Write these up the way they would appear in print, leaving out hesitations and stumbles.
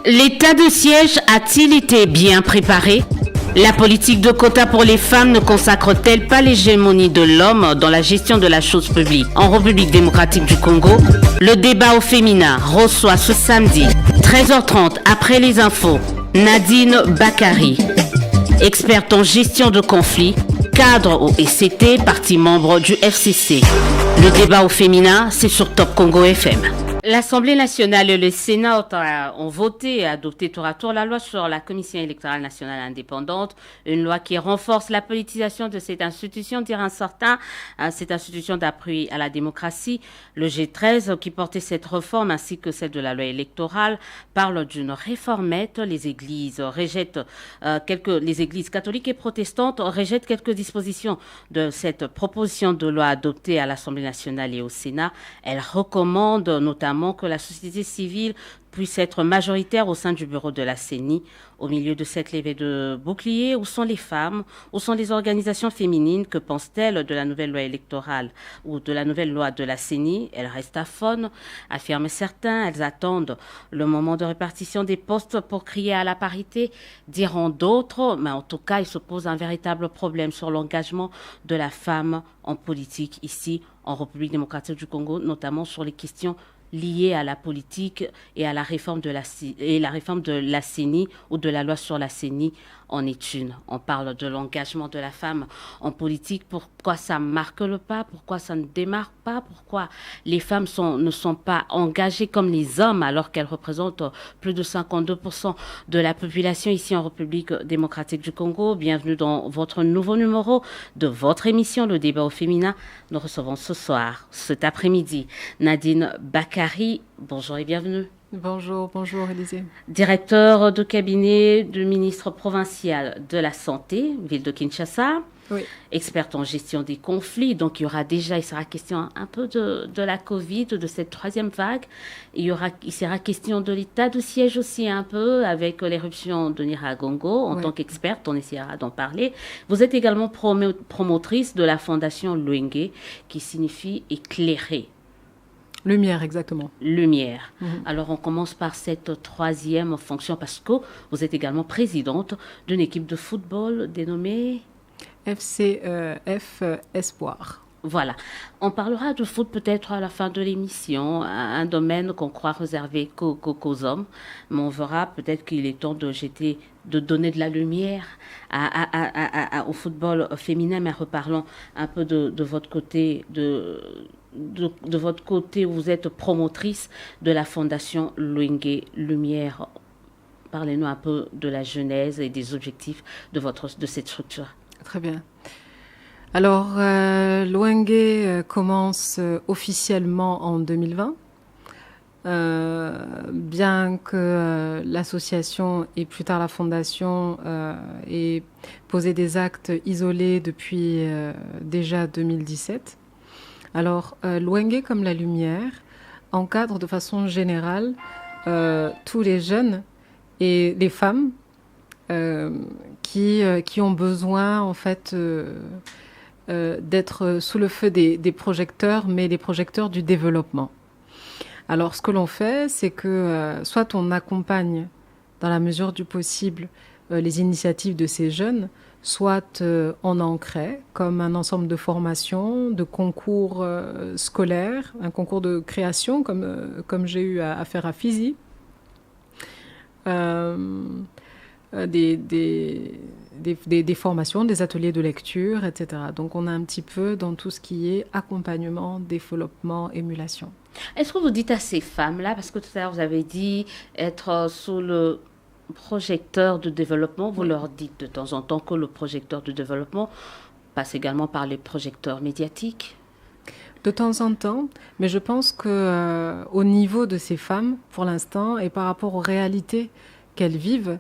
L'état de siège a-t-il été bien préparé? La politique de quotas pour les femmes ne consacre-t-elle pas l'hégémonie de l'homme dans la gestion de la chose publique en République démocratique du Congo? Le débat au féminin reçoit ce samedi, 13h30, après les infos, Nadine Bakari, experte en gestion de conflits, cadre au ECT, partie membre du FCC. Le débat au féminin, c'est sur Top Congo FM. L'Assemblée nationale et le Sénat ont voté et adopté tour à tour la loi sur la Commission électorale nationale indépendante, une loi qui renforce la politisation de cette institution, dira certains, cette institution d'appui à la démocratie. Le G13, qui portait cette réforme ainsi que celle de la loi électorale, parle d'une réformette. Les églises catholiques et protestantes rejettent quelques dispositions de cette proposition de loi adoptée à l'Assemblée nationale et au Sénat. Elles recommandent notamment que la société civile puisse être majoritaire au sein du bureau de la CENI. Au milieu de cette levée de bouclier, où sont les femmes, où sont les organisations féminines, que pensent-elles de la nouvelle loi électorale ou de la nouvelle loi de la CENI? Elles restent aphones, affirment certains. Elles attendent le moment de répartition des postes pour crier à la parité, diront d'autres. Mais en tout cas, il se pose un véritable problème sur l'engagement de la femme en politique ici en République démocratique du Congo, notamment sur les questions liées à la politique et à la réforme de la CENI ou de la loi sur la CENI en est une. On parle de l'engagement de la femme en politique. Pourquoi ça marque le pas? Pourquoi ça ne démarque pas? Pourquoi les femmes ne sont pas engagées comme les hommes alors qu'elles représentent plus de 52% de la population ici en République démocratique du Congo? Bienvenue dans votre nouveau numéro de votre émission, Le débat au féminin. Nous recevons ce soir, cet après-midi, Nadine Bakari. Bonjour et bienvenue. Bonjour Élisée. Directeur de cabinet du ministre provincial de la Santé, ville de Kinshasa. Oui. Experte en gestion des conflits. Donc, il sera question un peu de la Covid, de cette troisième vague. Il sera question de l'état de siège aussi un peu avec l'éruption de Nyiragongo. En tant qu'experte, on essaiera d'en parler. Vous êtes également promotrice de la fondation Luenge, qui signifie éclairer. Lumière, exactement. Lumière. Alors, on commence par cette troisième fonction parce que vous êtes également présidente d'une équipe de football dénommée FCF Espoir. Voilà. On parlera de foot peut-être à la fin de l'émission, un domaine qu'on croit réservé qu'aux hommes, mais on verra peut-être qu'il est temps de donner de la lumière au football féminin. Mais reparlons un peu de votre côté, de votre côté où vous êtes promotrice de la fondation Luenge Lumière. Parlez-nous un peu de la genèse et des objectifs de cette structure. Très bien. Alors, Luenge commence officiellement en 2020, bien que l'association et plus tard la fondation ait posé des actes isolés depuis déjà 2017. Alors, Luenge comme la lumière encadre de façon générale tous les jeunes et les femmes qui ont besoin en fait d'être sous le feu des projecteurs, mais des projecteurs du développement. Alors ce que l'on fait, c'est que soit on accompagne dans la mesure du possible les initiatives de ces jeunes, soit on en crée comme un ensemble de formations, de concours scolaires, un concours de création comme j'ai eu à faire à Fizi. Des formations, des ateliers de lecture, etc. Donc on a un petit peu dans tout ce qui est accompagnement, développement, émulation. Est-ce que vous dites à ces femmes-là, parce que tout à l'heure vous avez dit être sous le projecteur de développement, vous leur dites de temps en temps que le projecteur de développement passe également par les projecteurs médiatiques? De temps en temps, mais je pense qu'au niveau de ces femmes, pour l'instant, et par rapport aux réalités qu'elles vivent,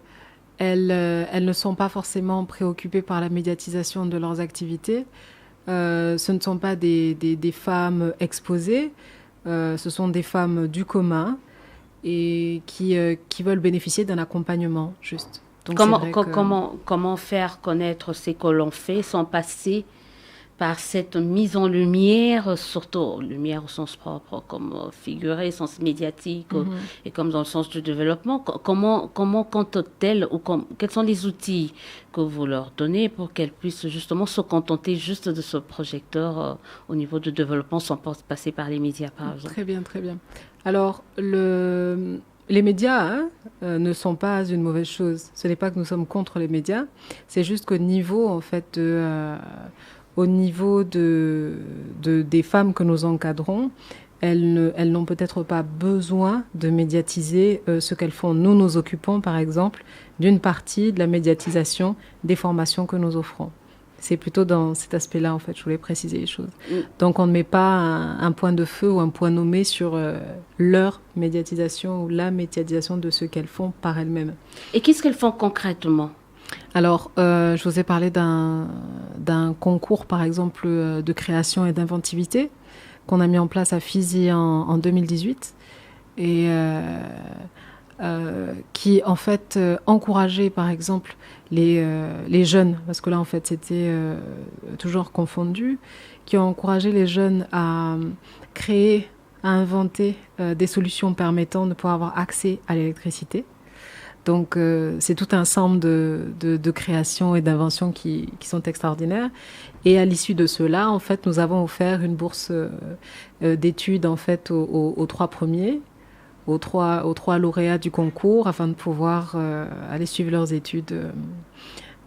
elles ne sont pas forcément préoccupées par la médiatisation de leurs activités. Ce ne sont pas des femmes exposées, ce sont des femmes du commun et qui veulent bénéficier d'un accompagnement juste. Donc comment faire connaître ce que l'on fait sans passer par cette mise en lumière, surtout lumière au sens propre, comme figuré, sens médiatique, et comme dans le sens du développement. Comment comptent-elles ou quels sont les outils que vous leur donnez pour qu'elles puissent justement se contenter juste de ce projecteur au niveau du développement sans passer par les médias, par exemple? Très bien, très bien. Alors, les médias ne sont pas une mauvaise chose. Ce n'est pas que nous sommes contre les médias, c'est juste qu'au niveau, en fait, au niveau des femmes que nous encadrons, elles n'ont peut-être pas besoin de médiatiser ce qu'elles font. Nous nous occupons, par exemple, d'une partie de la médiatisation des formations que nous offrons. C'est plutôt dans cet aspect-là, en fait, je voulais préciser les choses. Donc, on ne met pas un point de feu ou un point nommé sur leur médiatisation ou la médiatisation de ce qu'elles font par elles-mêmes. Et qu'est-ce qu'elles font concrètement? Alors, je vous ai parlé d'un concours, par exemple, de création et d'inventivité qu'on a mis en place à Fizi en 2018 et qui, en fait, encourageait, par exemple, les jeunes, parce que là, en fait, c'était toujours confondu, qui ont encouragé les jeunes à créer, à inventer des solutions permettant de pouvoir avoir accès à l'électricité. Donc, c'est tout un ensemble de créations et d'inventions qui sont extraordinaires. Et à l'issue de cela, en fait, nous avons offert une bourse d'études, en fait, aux trois premiers, aux trois lauréats du concours, afin de pouvoir aller suivre leurs études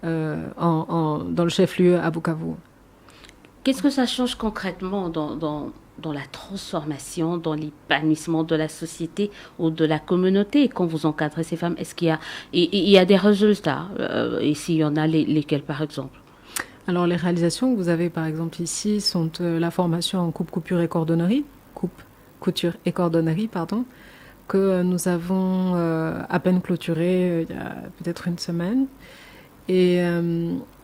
dans le chef-lieu à Bukavu. Qu'est-ce que ça change concrètement dans la transformation, dans l'épanouissement de la société ou de la communauté quand vous encadrez ces femmes? Est-ce qu'il y a des résultats? Et s'il y en a, lesquels par exemple? Alors les réalisations que vous avez par exemple ici sont la formation en couture et cordonnerie, que nous avons à peine clôturé il y a peut-être une semaine et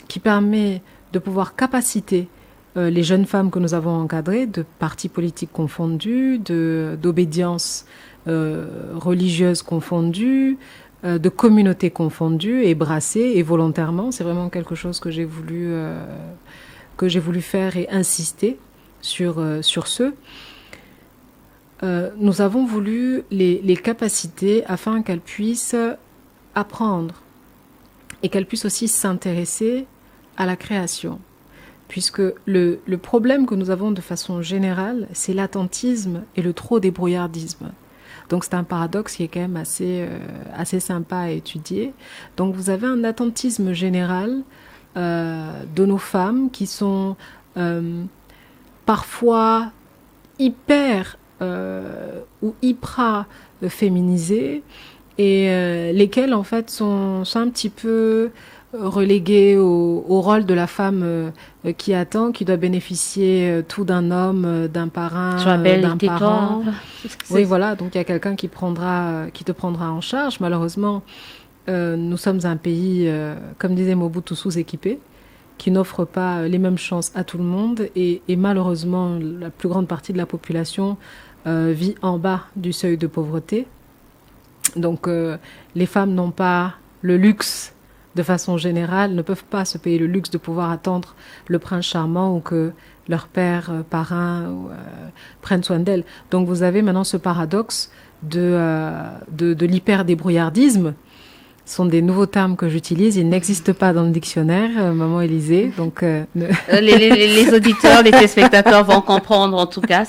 qui permet de pouvoir capaciter les jeunes femmes que nous avons encadrées, de partis politiques confondus, d'obédience religieuse confondue, de communautés confondues et brassées et volontairement. C'est vraiment quelque chose que j'ai voulu faire et insister sur ce. Nous avons voulu les capaciter afin qu'elles puissent apprendre et qu'elles puissent aussi s'intéresser à la création. Puisque le problème que nous avons de façon générale, c'est l'attentisme et le trop débrouillardisme. Donc c'est un paradoxe qui est quand même assez sympa à étudier. Donc vous avez un attentisme général de nos femmes qui sont parfois hyper ou hyper féminisées et lesquelles en fait sont un petit peu reléguée au rôle de la femme qui attend, qui doit bénéficier tout d'un homme, d'un parrain, d'un parent. Oui, voilà. Donc il y a quelqu'un qui te prendra en charge. Malheureusement, nous sommes un pays, comme disait Mobutu, sous-équipé, qui n'offre pas les mêmes chances à tout le monde. Et malheureusement, la plus grande partie de la population vit en bas du seuil de pauvreté. Donc les femmes n'ont pas le luxe, de façon générale, ne peuvent pas se payer le luxe de pouvoir attendre le prince charmant ou que leur père, parrain, prenne soin d'elles. Donc vous avez maintenant ce paradoxe de l'hyper-débrouillardisme. Ce sont des nouveaux termes que j'utilise. Ils n'existent pas dans le dictionnaire, Maman Élisée. Donc, les auditeurs, les téléspectateurs vont comprendre en tout cas.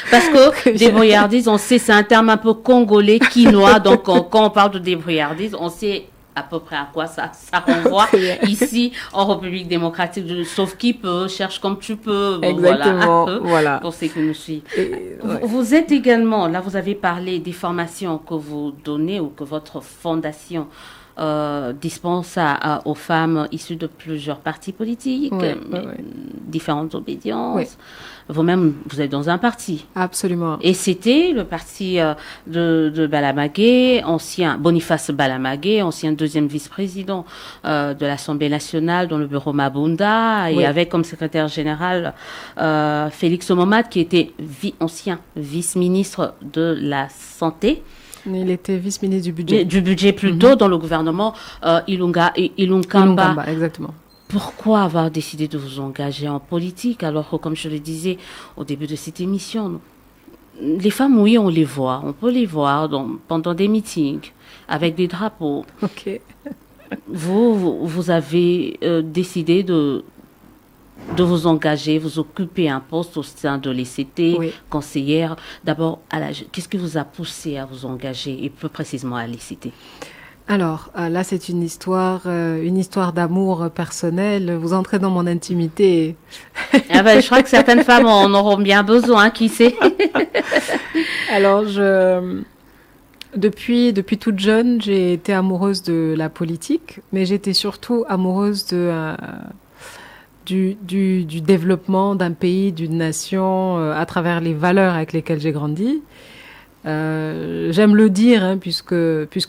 Parce que débrouillardise, on sait, c'est un terme un peu congolais, quinois. Donc quand on parle de débrouillardise, on sait à peu près à quoi ça renvoie. Ici, en République démocratique, sauf qui peut, cherche comme tu peux. Exactement, voilà. Pour ceux qui nous suivent. Vous êtes également, là vous avez parlé des formations que vous donnez ou que votre fondation dispense aux femmes issues de plusieurs partis politiques, différentes obédiences. Oui. Vous-même, vous êtes dans un parti. Absolument. Et c'était le parti de Balamagué, Boniface Balamagué, ancien deuxième vice-président de l'Assemblée nationale dans le bureau Mabunda, et avec comme secrétaire général Félix Momad, qui était ancien vice-ministre de la Santé. Il était vice-ministre du budget. Du budget plutôt, dans le gouvernement Ilunkamba. Exactement. pourquoi avoir décidé de vous engager en politique alors que, comme je le disais au début de cette émission, les femmes, oui, on les voit. On peut les voir pendant des meetings avec des drapeaux. Ok. Vous avez décidé de vous engager, vous occuper un poste au sein de l'ECT, Oui. conseillère. D'abord, qu'est-ce qui vous a poussé à vous engager et plus précisément à l'ECT? Alors, là, c'est une histoire d'amour personnel. Vous entrez dans mon intimité. Ah ben, je crois que certaines femmes en auront bien besoin, qui sait. Alors, depuis toute jeune, j'ai été amoureuse de la politique, mais j'étais surtout amoureuse du développement d'un pays, d'une nation, à travers les valeurs avec lesquelles j'ai grandi. J'aime le dire, hein, puisque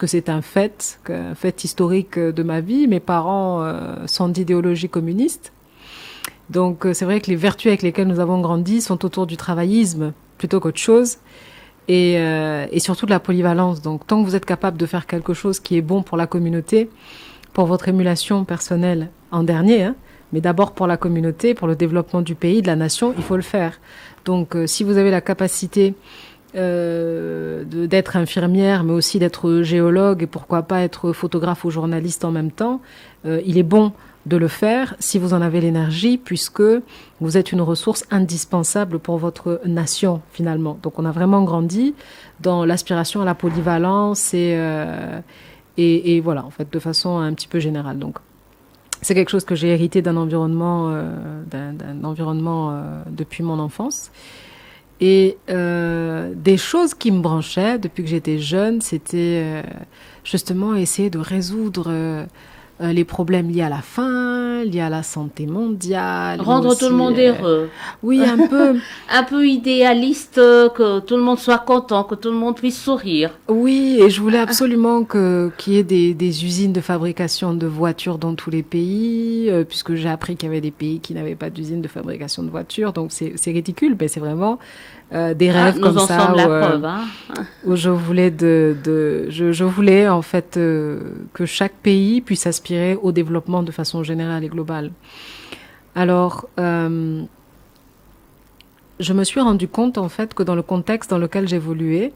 c'est un fait historique de ma vie. Mes parents sont d'idéologie communiste. Donc c'est vrai que les vertus avec lesquelles nous avons grandi sont autour du travaillisme plutôt qu'autre chose. Et surtout de la polyvalence. Donc tant que vous êtes capable de faire quelque chose qui est bon pour la communauté, pour votre émulation personnelle en dernier, hein, mais d'abord pour la communauté, pour le développement du pays, de la nation, il faut le faire. Donc si vous avez la capacité d'être infirmière, mais aussi d'être géologue et pourquoi pas être photographe ou journaliste en même temps, il est bon de le faire si vous en avez l'énergie, puisque vous êtes une ressource indispensable pour votre nation finalement. Donc on a vraiment grandi dans l'aspiration à la polyvalence et voilà, en fait, de façon un petit peu générale. Donc c'est quelque chose que j'ai hérité d'un environnement depuis mon enfance. Et des choses qui me branchaient depuis que j'étais jeune, c'était justement essayer de résoudre les problèmes liés à la faim, liés à la santé mondiale. Rendre aussi, tout le monde heureux. Oui, un peu. Un peu idéaliste, que tout le monde soit content, que tout le monde puisse sourire. Oui, et je voulais absolument qu'il y ait des usines de fabrication de voitures dans tous les pays, puisque j'ai appris qu'il y avait des pays qui n'avaient pas d'usines de fabrication de voitures. Donc c'est ridicule, mais c'est vraiment des rêves comme ça. Nous en sommes la preuve. Où je voulais je voulais en fait que chaque pays puisse aspirer au développement de façon générale et globale. Alors, je me suis rendu compte en fait que dans le contexte dans lequel j'évoluais,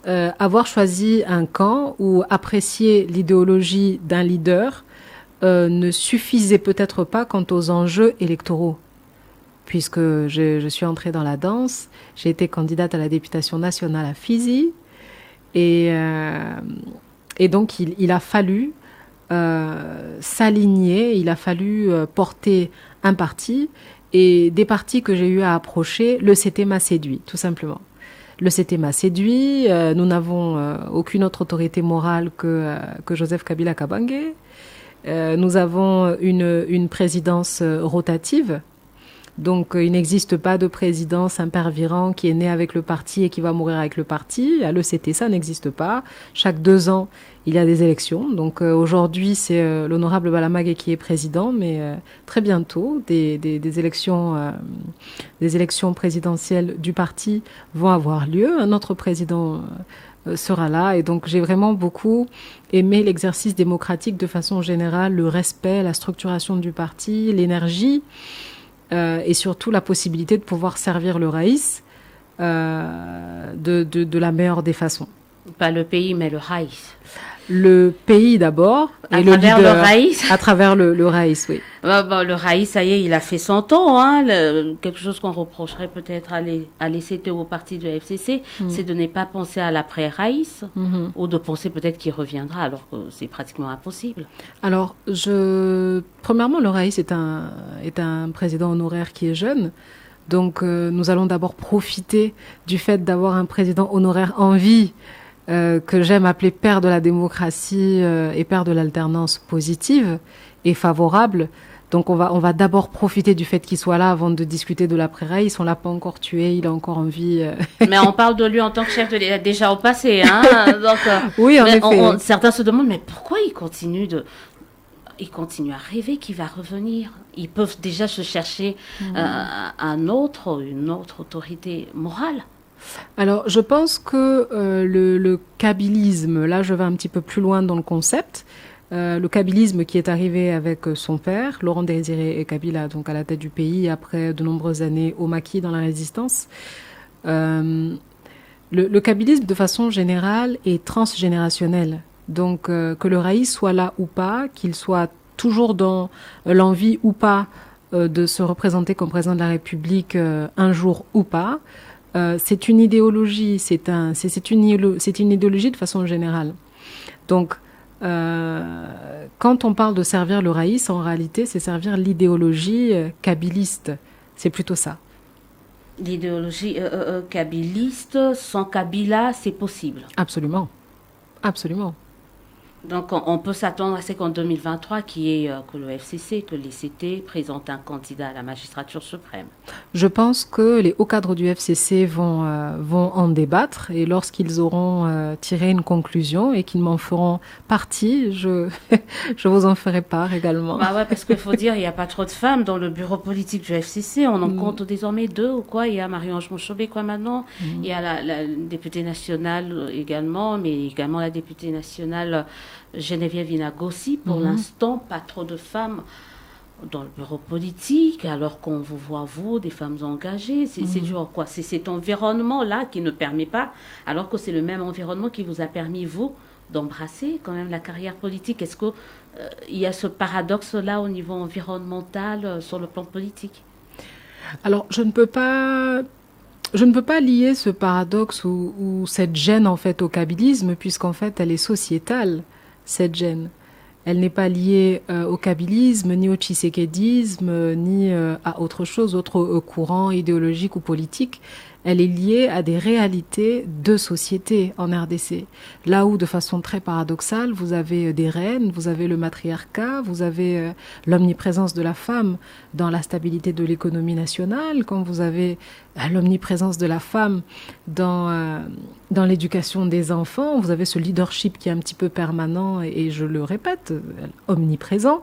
avoir choisi un camp ou apprécier l'idéologie d'un leader ne suffisait peut-être pas quant aux enjeux électoraux. Puisque je suis entrée dans la danse, j'ai été candidate à la députation nationale à Fizi, et donc il a fallu s'aligner, il a fallu porter un parti, et des partis que j'ai eu à approcher, le CT m'a séduit, tout simplement. Le CT m'a séduit, nous n'avons aucune autre autorité morale que Joseph Kabila Kabange, nous avons une présidence rotative. Donc, il n'existe pas de présidence impervirent qui est né avec le parti et qui va mourir avec le parti. À l'ECT, ça n'existe pas. Chaque 2 ans, il y a des élections. Donc, aujourd'hui, c'est l'honorable Balamagé qui est président, mais très bientôt, des élections présidentielles du parti vont avoir lieu. Un autre président sera là. Et donc, j'ai vraiment beaucoup aimé l'exercice démocratique de façon générale, le respect, la structuration du parti, l'énergie. Et surtout la possibilité de pouvoir servir le Raïs de la meilleure des façons. Pas le pays, mais le Raïs. Le pays d'abord, et le leader. Le Raïs. À travers le Raïs, oui. Le Raïs, ça y est, il a fait son temps. Hein. Quelque chose qu'on reprocherait peut-être à l'ECT ou au parti de la FCC, c'est de ne pas penser à l'après-Raïs, ou de penser peut-être qu'il reviendra, alors que c'est pratiquement impossible. Alors, premièrement, le Raïs est un président honoraire qui est jeune. Donc, nous allons d'abord profiter du fait d'avoir un président honoraire en vie, que j'aime appeler père de la démocratie et père de l'alternance positive et favorable. Donc on va d'abord profiter du fait qu'il soit là avant de discuter de l'après-Raïs. On l'a pas encore tué, il a encore envie. Mais on parle de lui en tant que chef de l'État déjà au passé. Hein. Donc, oui, en effet. Certains se demandent, mais pourquoi il continue à rêver qu'il va revenir. Ils peuvent déjà se chercher une autre autorité morale. Alors, je pense que le kabylisme, là je vais un petit peu plus loin dans le concept, le kabylisme qui est arrivé avec son père, Laurent Désiré Kabila, donc à la tête du pays après de nombreuses années au maquis dans la résistance. Le kabylisme, de façon générale, est transgénérationnel. Donc, que le raïs soit là ou pas, qu'il soit toujours dans l'envie ou pas de se représenter comme président de la République un jour ou pas, c'est une idéologie, c'est une idéologie de façon générale. Donc, quand on parle de servir le raïs, en réalité, c'est servir l'idéologie kabyliste. C'est plutôt ça. L'idéologie kabyliste, sans Kabila, c'est possible. Absolument. Absolument. Donc, on peut s'attendre à ce qu'en 2023, que le FCC, que l'ICT présente un candidat à la magistrature suprême. Je pense que les hauts cadres du FCC vont en débattre et lorsqu'ils auront tiré une conclusion et qu'ils m'en feront partie, je vous en ferai part également. Bah ouais, parce qu'il faut dire, il n'y a pas trop de femmes dans le bureau politique du FCC. On en compte désormais 2 ou quoi. Il y a Marie-Ange Monchobé, quoi, maintenant. Il y a la députée nationale également, mais également la députée nationale Geneviève Inagossi. Pour l'instant, pas trop de femmes dans le bureau politique, alors qu'on vous voit, vous, des femmes engagées. C'est dur, quoi. C'est cet environnement-là qui ne permet pas, alors que c'est le même environnement qui vous a permis, vous, d'embrasser quand même la carrière politique. Est-ce qu'il y a ce paradoxe-là au niveau environnemental sur le plan politique? Alors, je ne peux pas lier ce paradoxe ou cette gêne, en fait, au kabylisme, puisqu'en fait, elle est sociétale, cette gêne. Elle n'est pas liée au kabylisme, ni au tshisekédisme, ni à autre chose, autre courant idéologique ou politique. Elle est liée à des réalités de société en RDC. Là où, de façon très paradoxale, vous avez des reines, vous avez le matriarcat, vous avez l'omniprésence de la femme dans la stabilité de l'économie nationale, quand vous avez l'omniprésence de la femme dans l'éducation des enfants, vous avez ce leadership qui est un petit peu permanent et je le répète, omniprésent,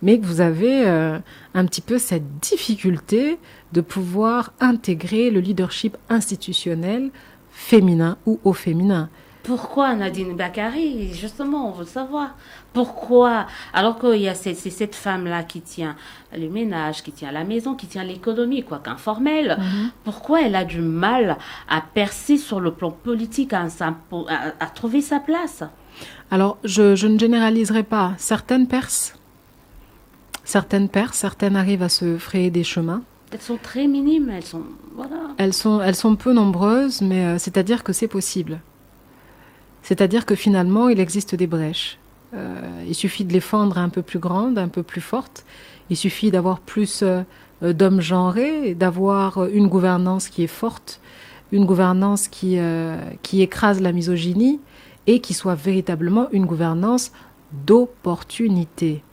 mais que vous avez un petit peu cette difficulté de pouvoir intégrer le leadership institutionnel féminin ou au féminin. Pourquoi Nadine Bakari? Justement, on veut savoir. Pourquoi? Alors qu'il y a c'est cette femme-là qui tient le ménage, qui tient la maison, qui tient l'économie, quoi qu'informelle. Pourquoi elle a du mal à percer sur le plan politique, à trouver sa place? Alors, je ne généraliserai pas. Certaines percent, certaines arrivent à se frayer des chemins. Elles sont très minimes, voilà. Elles sont peu nombreuses, mais c'est-à-dire que c'est possible. C'est-à-dire que finalement, il existe des brèches. Il suffit de les fendre un peu plus grandes, un peu plus fortes. Il suffit d'avoir plus d'hommes genrés, d'avoir une gouvernance qui est forte, une gouvernance qui écrase la misogynie et qui soit véritablement une gouvernance d'opportunité.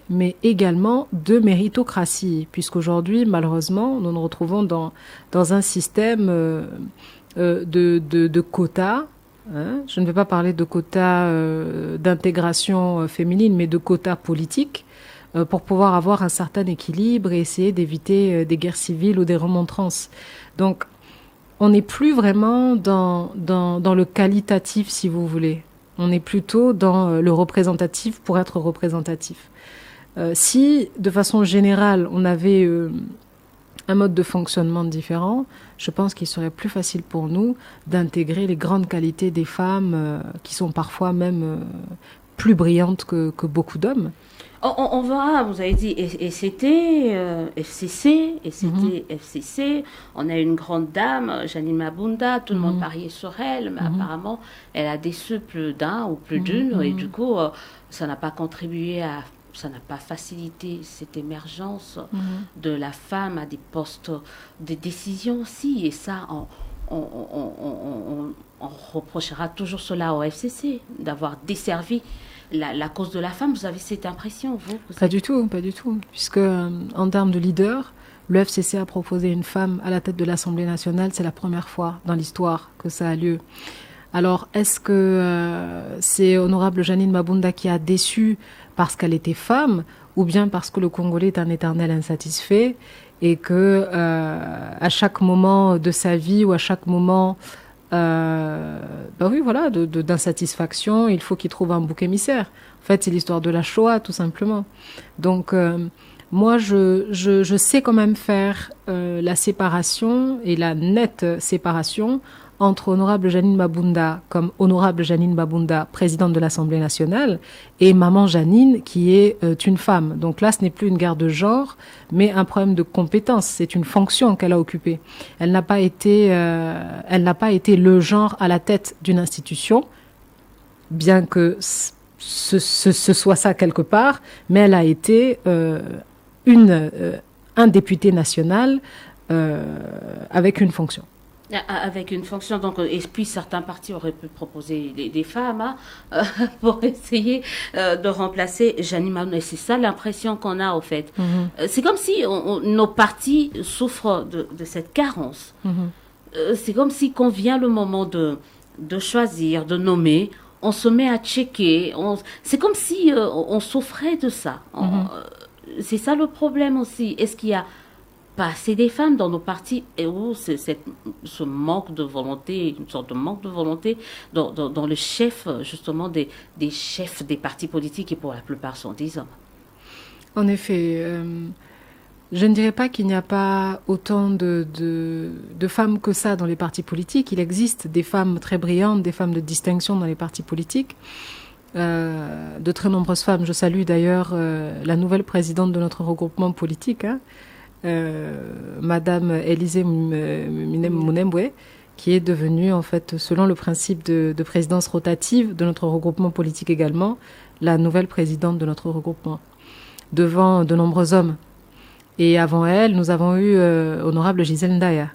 Mais également de méritocratie, puisqu'aujourd'hui, malheureusement, nous nous retrouvons dans un système de quotas. Je ne vais pas parler de quotas d'intégration féminine, mais de quotas politiques, pour pouvoir avoir un certain équilibre et essayer d'éviter des guerres civiles ou des remontrances. Donc, on n'est plus vraiment dans le qualitatif, si vous voulez. On est plutôt dans le représentatif pour être représentatif. Si, de façon générale, on avait un mode de fonctionnement différent, je pense qu'il serait plus facile pour nous d'intégrer les grandes qualités des femmes qui sont parfois même plus brillantes que beaucoup d'hommes. On verra, vous avez dit, et c'était FCC, FCC. On a une grande dame, Janine Mabunda, tout le monde pariait sur elle, mais apparemment, elle a déçu plus d'un ou plus d'une, et du coup, ça n'a pas contribué ça n'a pas facilité cette émergence de la femme à des postes de décision aussi, et ça, on reprochera toujours cela au FCC, d'avoir desservi la cause de la femme. Vous avez cette impression, vous? Pas du tout, puisque en termes de leader, le FCC a proposé une femme à la tête de l'Assemblée nationale. C'est la première fois dans l'histoire que ça a lieu. Alors, est-ce que c'est honorable Janine Mabunda qui a déçu parce qu'elle était femme, ou bien parce que le Congolais est un éternel insatisfait et que à chaque moment de sa vie ou à chaque moment bah oui, voilà, d'insatisfaction. Il faut qu'ils trouvent un bouc émissaire. En fait, c'est l'histoire de la Shoah, tout simplement. Donc, moi, je sais quand même faire la séparation et la nette séparation entre Honorable Janine Mabunda comme Honorable Janine Mabunda, présidente de l'Assemblée nationale, et Maman Janine, qui est une femme. Donc là, ce n'est plus une guerre de genre, mais un problème de compétence. C'est une fonction qu'elle a occupée. Elle n'a pas été le genre à la tête d'une institution, bien que ce soit ça quelque part, mais elle a été un député national avec une fonction. Avec une fonction, donc, et puis certains partis auraient pu proposer des femmes pour essayer de remplacer Janine Mabunda. C'est ça l'impression qu'on a, au fait. C'est comme si nos partis souffrent de cette carence. C'est comme si, quand vient le moment de choisir, de nommer, on se met à checker. C'est comme si on souffrait de ça. C'est ça le problème aussi. Est-ce qu'il y a pas assez des femmes dans nos partis, et où ce manque de volonté, une sorte de manque de volonté dans le chef, justement, des chefs des partis politiques, qui pour la plupart sont des hommes. En effet, je ne dirais pas qu'il n'y a pas autant de femmes que ça dans les partis politiques. Il existe des femmes très brillantes, des femmes de distinction dans les partis politiques. De très nombreuses femmes. Je salue d'ailleurs la nouvelle présidente de notre regroupement politique, Madame Élisée Munembwe, qui est devenue, en fait, selon le principe de présidence rotative de notre regroupement politique également, la nouvelle présidente de notre regroupement, devant de nombreux hommes. Et avant elle, nous avons eu Honorable Gisèle Ndaya.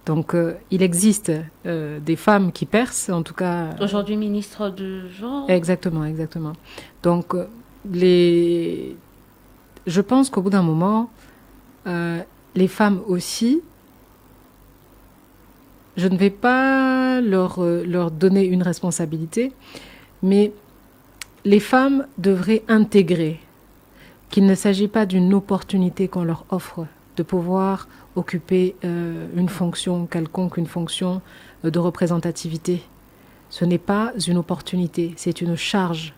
Donc, il existe des femmes qui percent, en tout cas... Aujourd'hui, ministre du genre. Exactement, exactement. Donc, je pense qu'au bout d'un moment, les femmes aussi, je ne vais pas leur donner une responsabilité, mais les femmes devraient intégrer qu'il ne s'agit pas d'une opportunité qu'on leur offre de pouvoir occuper une fonction quelconque, une fonction de représentativité. Ce n'est pas une opportunité, c'est une charge.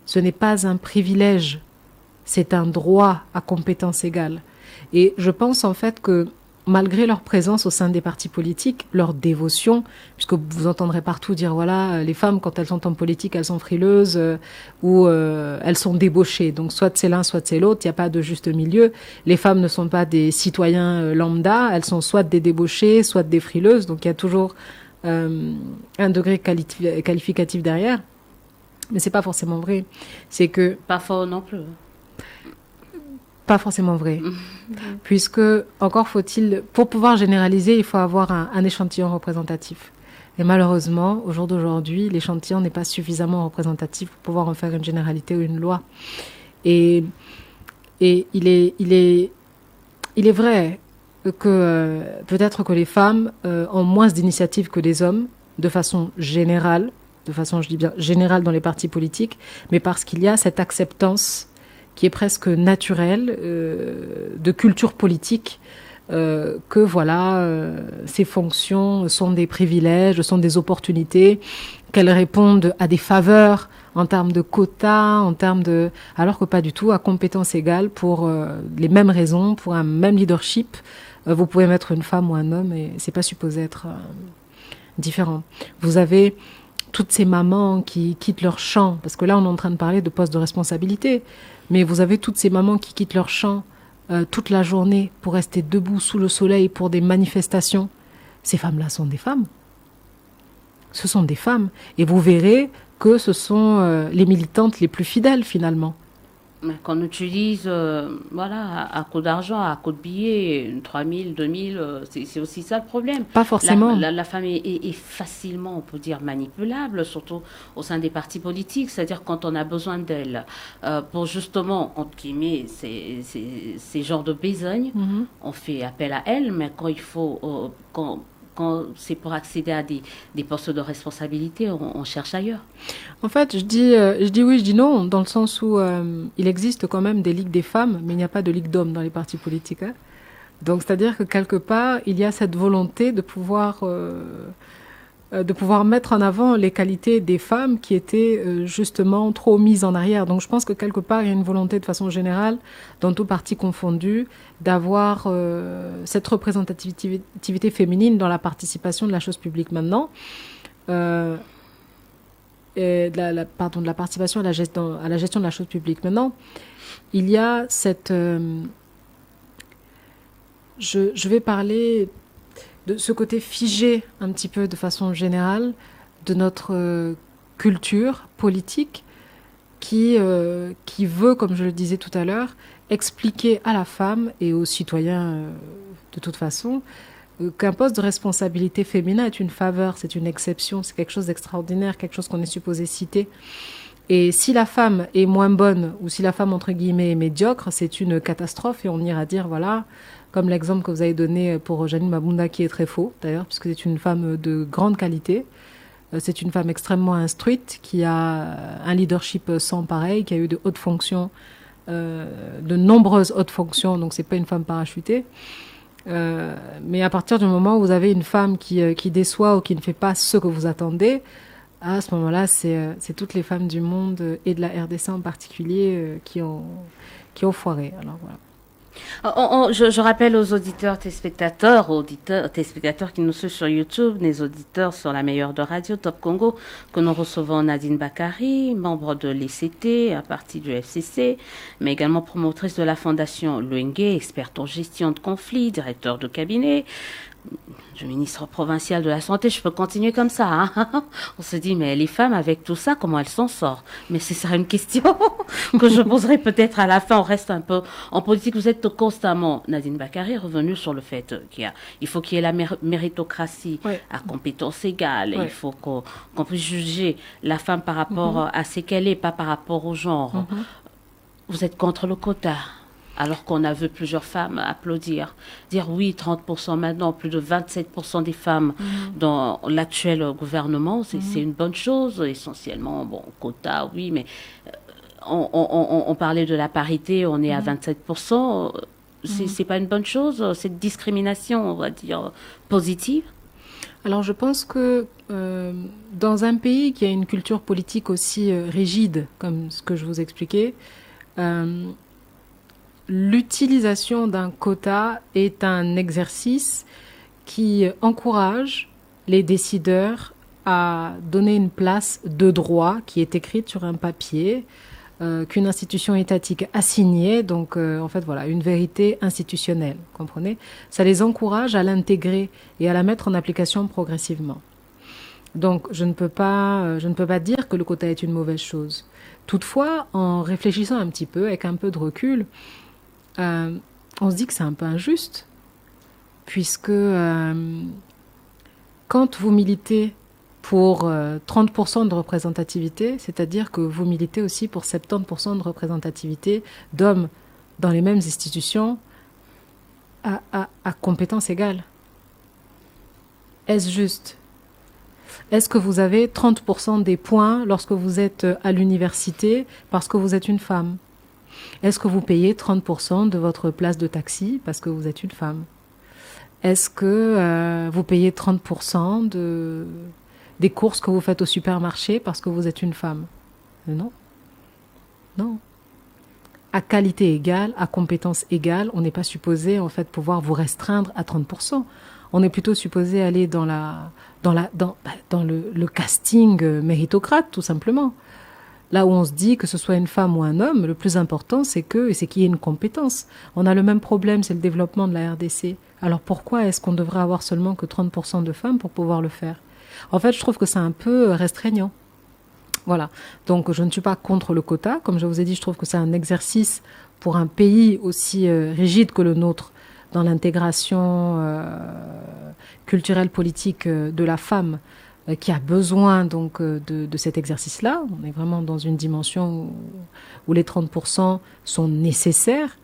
Ce n'est pas un privilège, c'est un droit à compétence égale. Et je pense en fait que malgré leur présence au sein des partis politiques, leur dévotion, puisque vous entendrez partout dire, voilà, les femmes, quand elles sont en politique, elles sont frileuses ou elles sont débauchées. Donc soit c'est l'un, soit c'est l'autre, il n'y a pas de juste milieu. Les femmes ne sont pas des citoyens lambda, elles sont soit des débauchées, soit des frileuses. Donc il y a toujours un degré qualificatif derrière. Mais c'est pas forcément vrai. C'est que... Pas faux non plus. Pas forcément vrai. Puisque, encore faut-il, pour pouvoir généraliser, il faut avoir un échantillon représentatif. Et malheureusement, au jour d'aujourd'hui, l'échantillon n'est pas suffisamment représentatif pour pouvoir en faire une généralité ou une loi. Et il est vrai que peut-être que les femmes ont moins d'initiatives que les hommes, de façon générale, je dis bien générale dans les partis politiques, mais parce qu'il y a cette acceptance qui est presque naturelle de culture politique, que voilà, ces fonctions sont des privilèges, sont des opportunités, qu'elles répondent à des faveurs en termes de quotas, alors que pas du tout, à compétence égale, pour les mêmes raisons, pour un même leadership, vous pouvez mettre une femme ou un homme et c'est pas supposé être différent. Vous avez toutes ces mamans qui quittent leur champ, parce que là on est en train de parler de postes de responsabilité, mais vous avez toutes ces mamans qui quittent leur champ toute la journée pour rester debout sous le soleil pour des manifestations. Ces femmes-là sont des femmes. Ce sont des femmes. Et vous verrez que ce sont les militantes les plus fidèles finalement. Qu'on utilise voilà, à coup d'argent, à coup de billets, 3 000, 2 000, c'est aussi ça le problème. Pas forcément. La femme est facilement, on peut dire, manipulable, surtout au sein des partis politiques, c'est-à-dire quand on a besoin d'elle pour justement, entre guillemets, ces genres de besogne, on fait appel à elle, mais quand il faut... quand c'est pour accéder à des postes de responsabilité, on cherche ailleurs. En fait, je dis oui, je dis non, dans le sens où il existe quand même des ligues des femmes, mais il n'y a pas de ligue d'hommes dans les partis politiques. Donc, c'est-à-dire que quelque part, il y a cette volonté de pouvoir de pouvoir mettre en avant les qualités des femmes qui étaient justement trop mises en arrière. Donc je pense que quelque part, il y a une volonté de façon générale, dans tout parti confondu, d'avoir cette représentativité féminine dans la participation de la chose publique maintenant. Et de la participation à la gestion de la chose publique. Maintenant, il y a cette... je vais parler de ce côté figé un petit peu de façon générale de notre culture politique qui veut, comme je le disais tout à l'heure, expliquer à la femme et aux citoyens de toute façon qu'un poste de responsabilité féminin est une faveur, c'est une exception, c'est quelque chose d'extraordinaire, quelque chose qu'on est supposé citer. Et si la femme est moins bonne, ou si la femme, entre guillemets, est médiocre, c'est une catastrophe, et on ira dire, voilà, comme l'exemple que vous avez donné pour Janine Mabunda, qui est très faux, d'ailleurs, puisque c'est une femme de grande qualité. C'est une femme extrêmement instruite, qui a un leadership sans pareil, qui a eu de hautes fonctions, de nombreuses hautes fonctions, donc c'est pas une femme parachutée. Mais à partir du moment où vous avez une femme qui déçoit ou qui ne fait pas ce que vous attendez, à ce moment-là, c'est toutes les femmes du monde et de la RDC en particulier qui ont foiré. Alors voilà. Je rappelle aux auditeurs, téléspectateurs qui nous suivent sur YouTube, les auditeurs sur la meilleure de radio, Top Congo, que nous recevons Nadine Bakari, membre de l'ECT, à partie du FCC, mais également promotrice de la fondation Luenge, experte en gestion de conflits, directeur de cabinet, du ministre provincial de la Santé. Je peux continuer comme ça. Hein. On se dit, mais les femmes, avec tout ça, comment elles s'en sortent? Mais ce sera une question que je poserai peut-être à la fin. On reste un peu en politique. Vous êtes constamment, Nadine Bakari, revenue sur le fait qu'il faut qu'il y ait la méritocratie à compétences égales. Il faut qu'on puisse juger la femme par rapport à ce qu'elle est, pas par rapport au genre. Vous êtes contre le quota? Alors qu'on a vu plusieurs femmes applaudir, dire oui, 30% maintenant, plus de 27% des femmes dans l'actuel gouvernement, c'est une bonne chose, essentiellement, bon, quota, oui, mais on parlait de la parité, on est à 27%, c'est pas une bonne chose, cette discrimination, on va dire, positive? Alors je pense que dans un pays qui a une culture politique aussi rigide, comme ce que je vous expliquais, l'utilisation d'un quota est un exercice qui encourage les décideurs à donner une place de droit qui est écrite sur un papier qu'une institution étatique a signé, donc en fait voilà, une vérité institutionnelle, vous comprenez? Ça les encourage à l'intégrer et à la mettre en application progressivement. Donc je ne peux pas dire que le quota est une mauvaise chose. Toutefois, en réfléchissant un petit peu, avec un peu de recul, on se dit que c'est un peu injuste, puisque quand vous militez pour 30% de représentativité, c'est-à-dire que vous militez aussi pour 70% de représentativité d'hommes dans les mêmes institutions à compétences égales. Est-ce juste? Est-ce que vous avez 30% des points lorsque vous êtes à l'université parce que vous êtes une femme? Est-ce que vous payez 30% de votre place de taxi parce que vous êtes une femme? Est-ce que vous payez 30% des courses que vous faites au supermarché parce que vous êtes une femme? Non. Non. À qualité égale, à compétence égale, on n'est pas supposé en fait pouvoir vous restreindre à 30%. On est plutôt supposé aller dans le casting méritocrate, tout simplement. Là où on se dit que ce soit une femme ou un homme, le plus important, c'est qu'il y ait une compétence. On a le même problème, c'est le développement de la RDC. Alors pourquoi est-ce qu'on devrait avoir seulement que 30% de femmes pour pouvoir le faire? En fait, je trouve que c'est un peu restreignant. Voilà. Donc, je ne suis pas contre le quota. Comme je vous ai dit, je trouve que c'est un exercice pour un pays aussi rigide que le nôtre dans l'intégration culturelle politique de la femme qui a besoin donc de cet exercice-là. On est vraiment dans une dimension où les 30% sont nécessaires.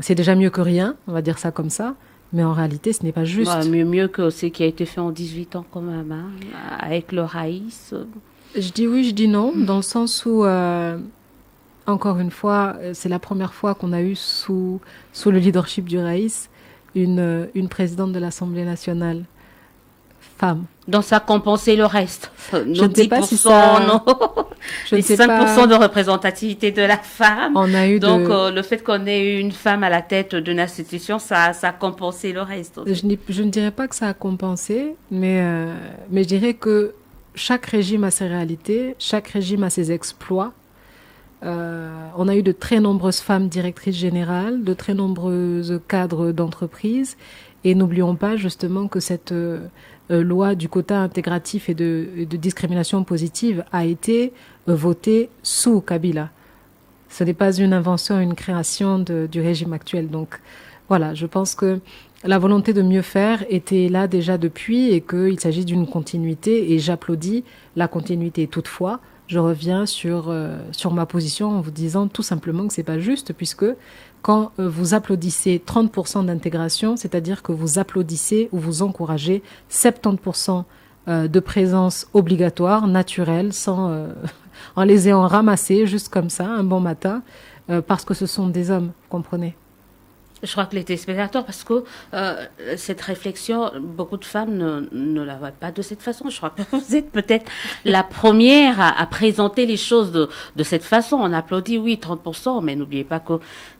C'est déjà mieux que rien, on va dire ça comme ça. Mais en réalité, ce n'est pas juste. Ouais, mieux que ce qui a été fait en 18 ans quand même, hein, avec le Raïs. Je dis oui, je dis non, dans le sens où, encore une fois, c'est la première fois qu'on a eu sous le leadership du Raïs une présidente de l'Assemblée nationale femmes. Donc ça a compensé le reste. Je ne sais pas si ça... non. Les 5% de représentativité de la femme. On a eu donc le fait qu'on ait eu une femme à la tête d'une institution, ça a compensé le reste. Je ne dirais pas que ça a compensé, mais je dirais que chaque régime a ses réalités, chaque régime a ses exploits. On a eu de très nombreuses femmes directrices générales, de très nombreux cadres d'entreprise, et n'oublions pas justement que cette loi du quota intégratif et de discrimination positive a été votée sous Kabila. Ce n'est pas une invention, une création du régime actuel. Donc voilà, je pense que la volonté de mieux faire était là déjà depuis et qu'il s'agit d'une continuité, et j'applaudis la continuité. Toutefois, je reviens sur ma position en vous disant tout simplement que c'est pas juste, puisque quand vous applaudissez 30% d'intégration, c'est-à-dire que vous applaudissez ou vous encouragez 70% de présence obligatoire, naturelle, sans en les ayant ramassés juste comme ça, un bon matin, parce que ce sont des hommes, vous comprenez? Je crois que les téléspectateurs, parce que cette réflexion, beaucoup de femmes ne la voient pas de cette façon. Je crois que vous êtes peut-être la première à présenter les choses de cette façon. On applaudit, oui, 30%, mais n'oubliez pas que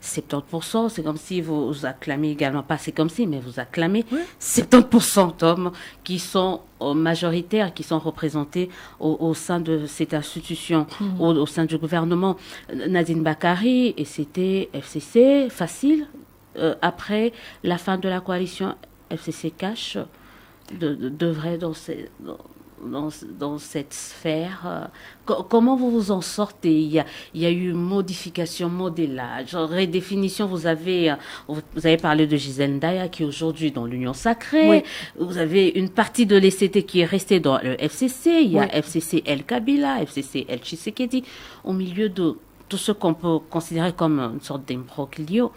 70%, c'est comme si vous acclamez également, pas c'est comme si, mais vous acclamez 70% d'hommes qui sont majoritaires, qui sont représentés au sein de cette institution, au sein du gouvernement. Nadine Bakari, et c'était FCC, facile. Après la fin de la coalition FCC Cash, devrait dans cette sphère. Comment vous vous en sortez? Il y a eu modification, modélage, redéfinition. Vous avez parlé de Gisèle Ndaya qui est aujourd'hui dans l'Union Sacrée. Oui. Vous avez une partie de l'ECT qui est restée dans le FCC. Il y a FCC El Kabila, FCC El Tshisekedi, au milieu de tout ce qu'on peut considérer comme une sorte d'imbroglio.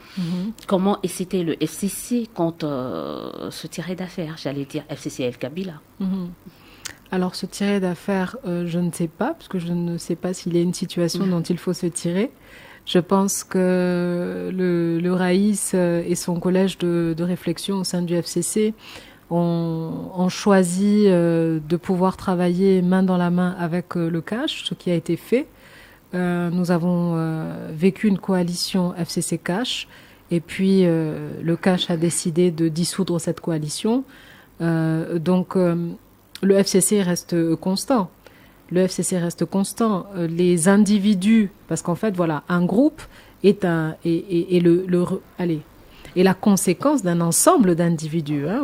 Comment c'était le FCC quand se tirait d'affaire, j'allais dire FCC El Kabila. Alors se tirer d'affaire, je ne sais pas, parce que je ne sais pas s'il y a une situation dont il faut se tirer. Je pense que le Raïs et son collège de réflexion au sein du FCC ont choisi de pouvoir travailler main dans la main avec le Cash, ce qui a été fait. Nous avons vécu une coalition FCC Cash, et puis le Cash a décidé de dissoudre cette coalition. Donc le FCC reste constant. Le FCC reste constant. Les individus, parce qu'en fait, voilà, un groupe est la conséquence d'un ensemble d'individus, hein,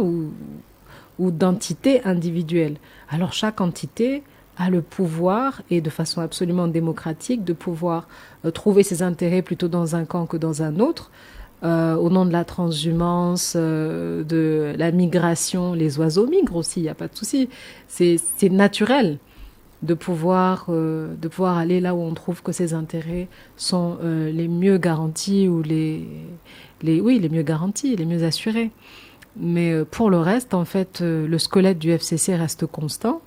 ou d'entités individuelles. Alors chaque entité a le pouvoir, et de façon absolument démocratique, de pouvoir trouver ses intérêts plutôt dans un camp que dans un autre, au nom de la transhumance, de la migration. Les oiseaux migrent aussi, il n'y a pas de souci. C'est naturel de pouvoir aller là où on trouve que ses intérêts sont les mieux garantis, ou les mieux garantis, les mieux assurés. Mais pour le reste, en fait, le squelette du FCC reste constant.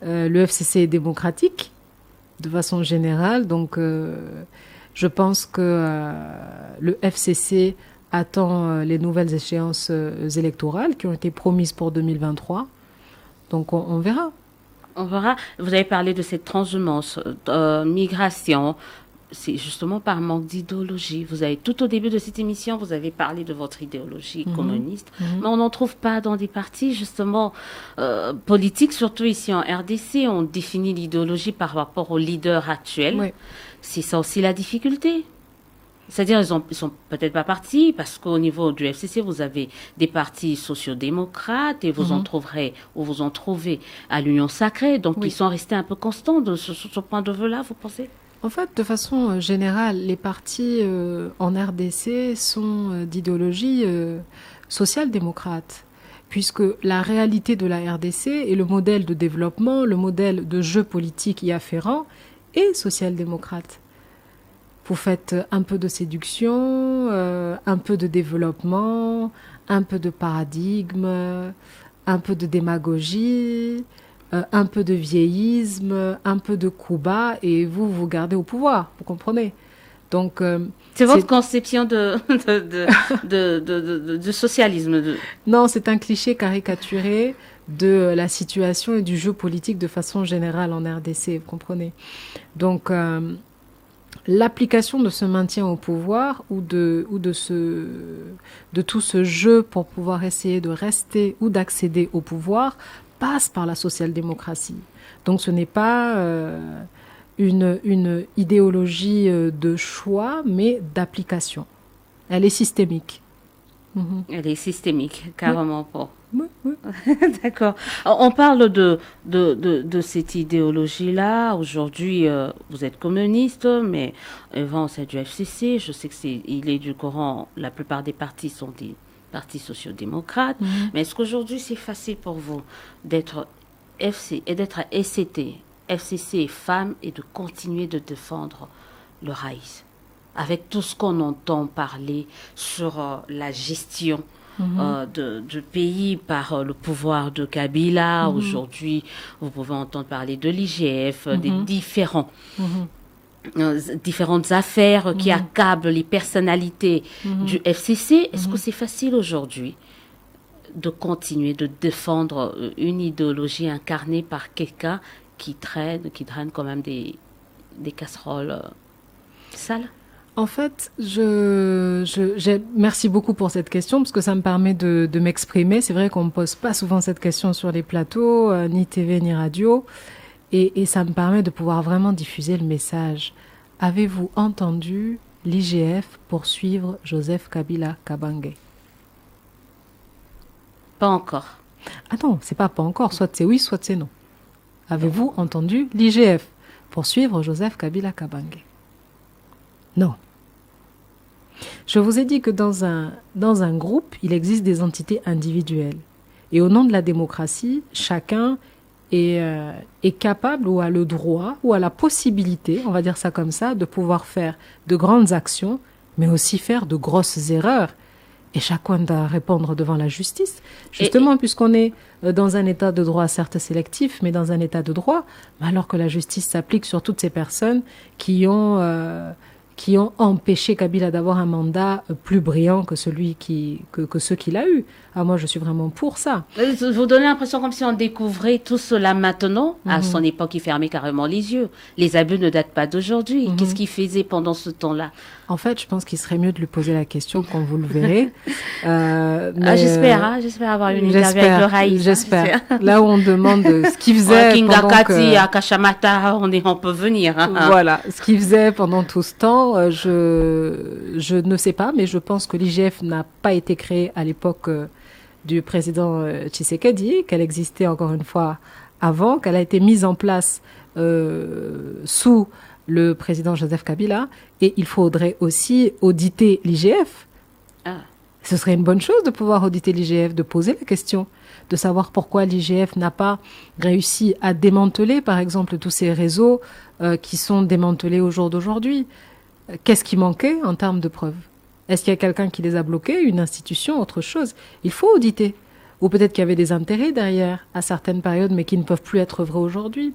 Le FCC est démocratique de façon générale, donc je pense que le FCC attend les nouvelles échéances électorales qui ont été promises pour 2023. Donc on verra. On verra. Vous avez parlé de cette transhumance, migration. C'est justement par manque d'idéologie. Vous avez, tout au début de cette émission, vous avez parlé de votre idéologie communiste, mais on n'en trouve pas dans des partis justement politiques, surtout ici en RDC. On définit l'idéologie par rapport aux leaders actuels. Oui. C'est ça aussi la difficulté. C'est-à-dire ils sont peut-être pas partis, parce qu'au niveau du FCC, vous avez des partis sociodémocrates, et vous en trouverez, ou vous en trouvez à l'Union Sacrée. Donc ils sont restés un peu constants sur ce point de vue-là, vous pensez? En fait, de façon générale, les partis en RDC sont d'idéologie social-démocrate, puisque la réalité de la RDC et le modèle de développement, le modèle de jeu politique y afférent est social-démocrate. Vous faites un peu de séduction, un peu de développement, un peu de paradigme, un peu de démagogie, un peu de vieillisme, un peu de coup bas, et vous gardez au pouvoir, vous comprenez? Donc c'est votre conception de socialisme. Non, c'est un cliché caricaturé de la situation et du jeu politique de façon générale en RDC, vous comprenez. Donc, l'application de ce maintien au pouvoir ou de tout ce jeu pour pouvoir essayer de rester ou d'accéder au pouvoir passe par la social-démocratie. Donc ce n'est pas une idéologie de choix, mais d'application. Elle est systémique. Elle est systémique, carrément pas. Oui. D'accord. On parle de cette idéologie-là. Aujourd'hui, vous êtes communiste, mais avant, c'est du FCC. Je sais il est du courant. La plupart des partis sont des partis sociaux-démocrates. Mais est-ce qu'aujourd'hui, c'est facile pour vous d'être d'être SCT, FCC et femmes et de continuer de défendre le raïs avec tout ce qu'on entend parler sur la gestion du pays par le pouvoir de Kabila. Aujourd'hui, vous pouvez entendre parler de l'IGF, des différentes affaires qui accablent les personnalités du FCC. Est-ce que c'est facile aujourd'hui de continuer de défendre une idéologie incarnée par quelqu'un qui traîne quand même des casseroles sales? En fait, merci beaucoup pour cette question parce que ça me permet de m'exprimer. C'est vrai qu'on me pose pas souvent cette question sur les plateaux, ni TV ni radio, et ça me permet de pouvoir vraiment diffuser le message. Avez-vous entendu l'IGF poursuivre Joseph Kabila Kabange? Pas encore. Ah non, c'est pas encore. Soit c'est oui, soit c'est non. Avez-vous entendu l'IGF poursuivre Joseph Kabila Kabange? Non. Je vous ai dit que dans un groupe, il existe des entités individuelles. Et au nom de la démocratie, chacun est capable ou a le droit ou a la possibilité, on va dire ça comme ça, de pouvoir faire de grandes actions, mais aussi faire de grosses erreurs. Et chacun doit répondre devant la justice. Justement, puisqu'on est dans un état de droit certes sélectif, mais dans un état de droit, alors que la justice s'applique sur toutes ces personnes qui ont empêché Kabila d'avoir un mandat plus brillant que celui que ceux qu'il a eu. Ah, moi, je suis vraiment pour ça. Vous donnez l'impression comme si on découvrait tout cela maintenant. À son époque, il fermait carrément les yeux. Les abus ne datent pas d'aujourd'hui. Qu'est-ce qu'il faisait pendant ce temps-là? En fait, je pense qu'il serait mieux de lui poser la question quand vous le verrez. J'espère avoir une interview avec le Raïs. J'espère. Là où on demande ce qu'il faisait à Kachamata, on peut venir. Voilà, ce qu'il faisait pendant tout ce temps, je ne sais pas, mais je pense que l'IGF n'a pas été créé à l'époque du président Tshisekedi, qu'elle existait encore une fois avant, qu'elle a été mise en place sous le président Joseph Kabila, et il faudrait aussi auditer l'IGF. Ce serait une bonne chose de pouvoir auditer l'IGF, de poser la question, de savoir pourquoi l'IGF n'a pas réussi à démanteler, par exemple, tous ces réseaux qui sont démantelés au jour d'aujourd'hui. Qu'est-ce qui manquait en termes de preuves? Est-ce qu'il y a quelqu'un qui les a bloqués, une institution, autre chose? Il faut auditer. Ou peut-être qu'il y avait des intérêts derrière à certaines périodes, mais qui ne peuvent plus être vrais aujourd'hui.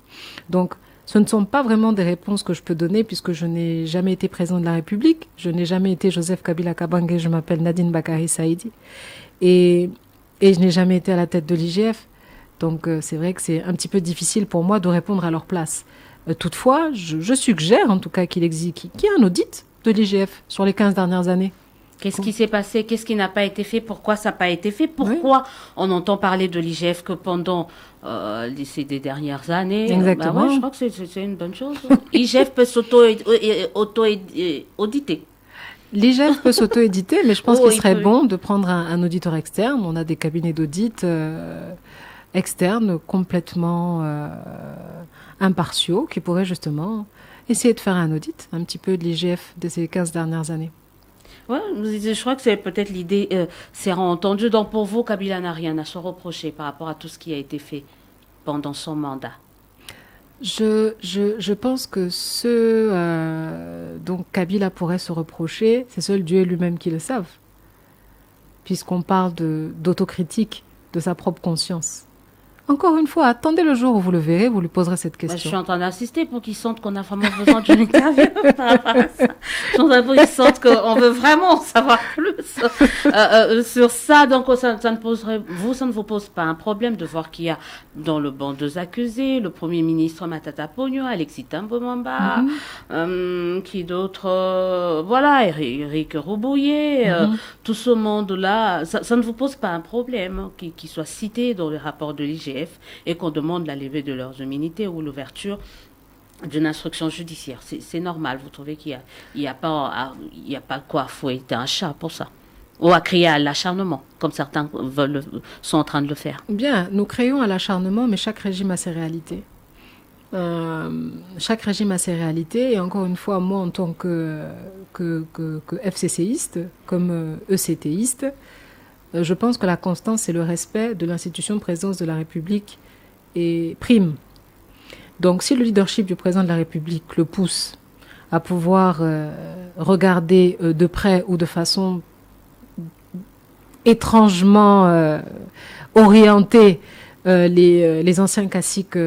Donc, ce ne sont pas vraiment des réponses que je peux donner puisque je n'ai jamais été président de la République. Je n'ai jamais été Joseph Kabila Kabange, je m'appelle Nadine Bakari Saïdi. Et je n'ai jamais été à la tête de l'IGF. Donc c'est vrai que c'est un petit peu difficile pour moi de répondre à leur place. Toutefois, je suggère en tout cas qu'il y ait un audit de l'IGF sur les 15 dernières années. Qu'est-ce qui s'est passé? Qu'est-ce qui n'a pas été fait? Pourquoi ça n'a pas été fait? Pourquoi on entend parler de l'IGF que pendant ces dernières années? Exactement. Je crois que c'est une bonne chose. L'IGF peut s'auto-auditer. L'IGF peut s'auto-éditer, mais je pense qu'il serait bon de prendre un auditeur externe. On a des cabinets d'audit externes complètement impartiaux qui pourraient justement essayer de faire un audit un petit peu de l'IGF de ces 15 dernières années. Ouais, je crois que c'est peut-être l'idée s'est entendue. Donc pour vous, Kabila n'a rien à se reprocher par rapport à tout ce qui a été fait pendant son mandat. Je pense que donc Kabila pourrait se reprocher, c'est seul Dieu et lui-même qui le savent, puisqu'on parle d'autocritique de sa propre conscience. Encore une fois, attendez le jour où vous le verrez, vous lui poserez cette question. Je suis en train d'insister pour qu'ils sentent qu'on a vraiment besoin d'une interview par rapport à ça. Je suis en train pour qu'ils sentent qu'on veut vraiment en savoir plus sur ça. Donc, ça ne vous pose pas un problème de voir qu'il y a dans le banc deux accusés, le Premier ministre Matata Ponyo, Alexis Thambwe-Mwamba, qui d'autres, voilà, Éric Robouillet, tout ce monde-là. Ça ne vous pose pas un problème qu'ils soient cités dans le rapport de l'IGF et qu'on demande la levée de leurs immunités ou l'ouverture d'une instruction judiciaire. C'est normal, vous trouvez qu'il n'y a pas quoi fouetter un chat pour ça, ou à crier à l'acharnement, comme certains sont en train de le faire. Bien, nous crions à l'acharnement, mais chaque régime a ses réalités. Chaque régime a ses réalités, et encore une fois, moi en tant que FCCiste, comme ECTiste, je pense que la constance, c'est le respect de l'institution de présidence de la République et prime. Donc, si le leadership du président de la République le pousse à pouvoir regarder de près ou de façon étrangement orientée les anciens caciques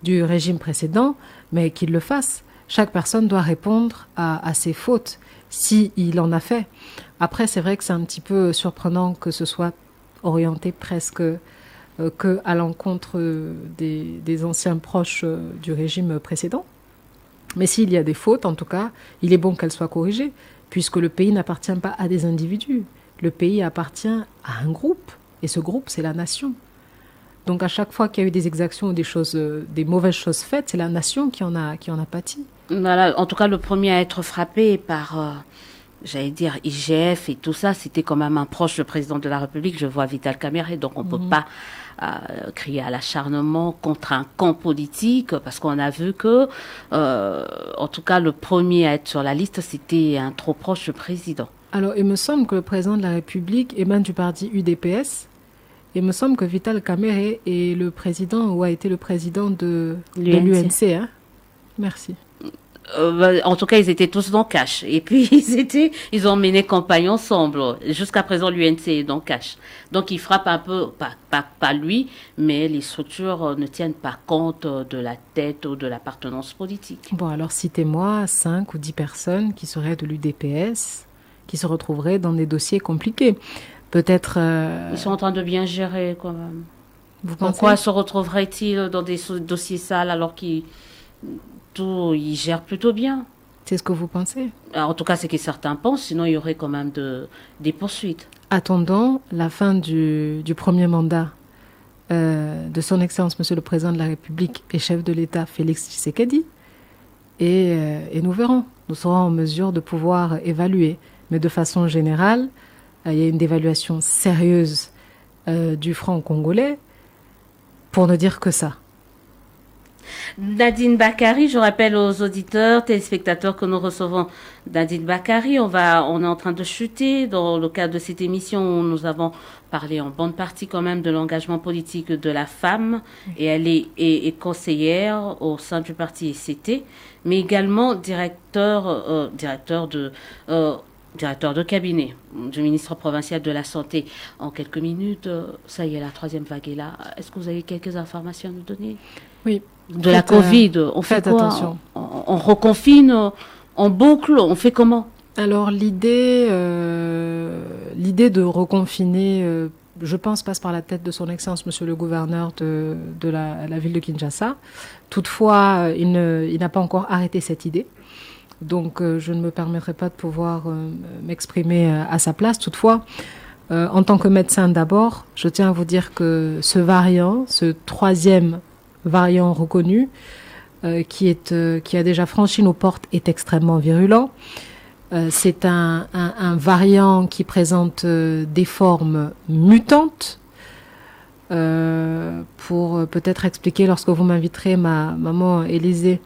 du régime précédent, mais qu'il le fasse. Chaque personne doit répondre à ses fautes, s'il en a fait. Après, c'est vrai que c'est un petit peu surprenant que ce soit orienté presque que à l'encontre des anciens proches du régime précédent. Mais s'il y a des fautes, en tout cas, il est bon qu'elles soient corrigées, puisque le pays n'appartient pas à des individus. Le pays appartient à un groupe, et ce groupe, c'est la nation. Donc à chaque fois qu'il y a eu des exactions ou des mauvaises choses faites, c'est la nation qui en a pâti. Voilà, en tout cas, le premier à être frappé par... j'allais dire IGF et tout ça, c'était quand même un proche du président de la République, je vois Vital Kamerhe, donc on ne peut pas crier à l'acharnement contre un camp politique, parce qu'on a vu que, en tout cas, le premier à être sur la liste, c'était un trop proche du président. Alors, il me semble que le président de la République émane du parti UDPS. Il me semble que Vital Kamerhe est le président, ou a été le président de l'UNC. Hein? Merci. En tout cas, ils étaient tous dans Cash. Et puis, ils ont mené campagne ensemble. Jusqu'à présent, l'UNC est dans Cash. Donc, il frappe un peu, pas lui, mais les structures ne tiennent pas compte de la tête ou de l'appartenance politique. Bon, alors citez-moi 5 ou 10 personnes qui seraient de l'UDPS, qui se retrouveraient dans des dossiers compliqués. Peut-être... Ils sont en train de bien gérer, quand même. Vous pensez? Pourquoi se retrouveraient-ils dans des dossiers sales alors qu'ils gèrent plutôt bien? C'est ce que vous pensez? Alors, en tout cas, c'est que certains pensent, sinon il y aurait quand même des poursuites. Attendons la fin du premier mandat de son Excellence, Monsieur le Président de la République et chef de l'État, Félix Tshisekedi, et nous verrons. Nous serons en mesure de pouvoir évaluer. Mais de façon générale, il y a une dévaluation sérieuse du franc congolais, pour ne dire que ça. Nadine Bakary, je rappelle aux auditeurs, téléspectateurs que nous recevons Nadine Bakary. On est en train de chuter dans le cadre de cette émission où nous avons parlé en bonne partie quand même de l'engagement politique de la femme. Et elle est conseillère au sein du parti ECT, mais également directeur de cabinet du ministre provincial de la Santé. En quelques minutes, ça y est, la troisième vague est là. Est-ce que vous avez quelques informations à nous donner? Oui. De la Covid, on fait quoi? Attention. On reconfine, on boucle, on fait comment? Alors l'idée de reconfiner, je pense, passe par la tête de son Excellence, Monsieur le Gouverneur de la ville de Kinshasa. Toutefois, il n'a pas encore arrêté cette idée. Donc je ne me permettrai pas de pouvoir m'exprimer à sa place. Toutefois, en tant que médecin d'abord, je tiens à vous dire que ce variant, ce troisième variant reconnu, qui a déjà franchi nos portes, est extrêmement virulent. C'est un variant qui présente des formes mutantes. Pour peut-être expliquer, lorsque vous m'inviterez, ma maman Élisée,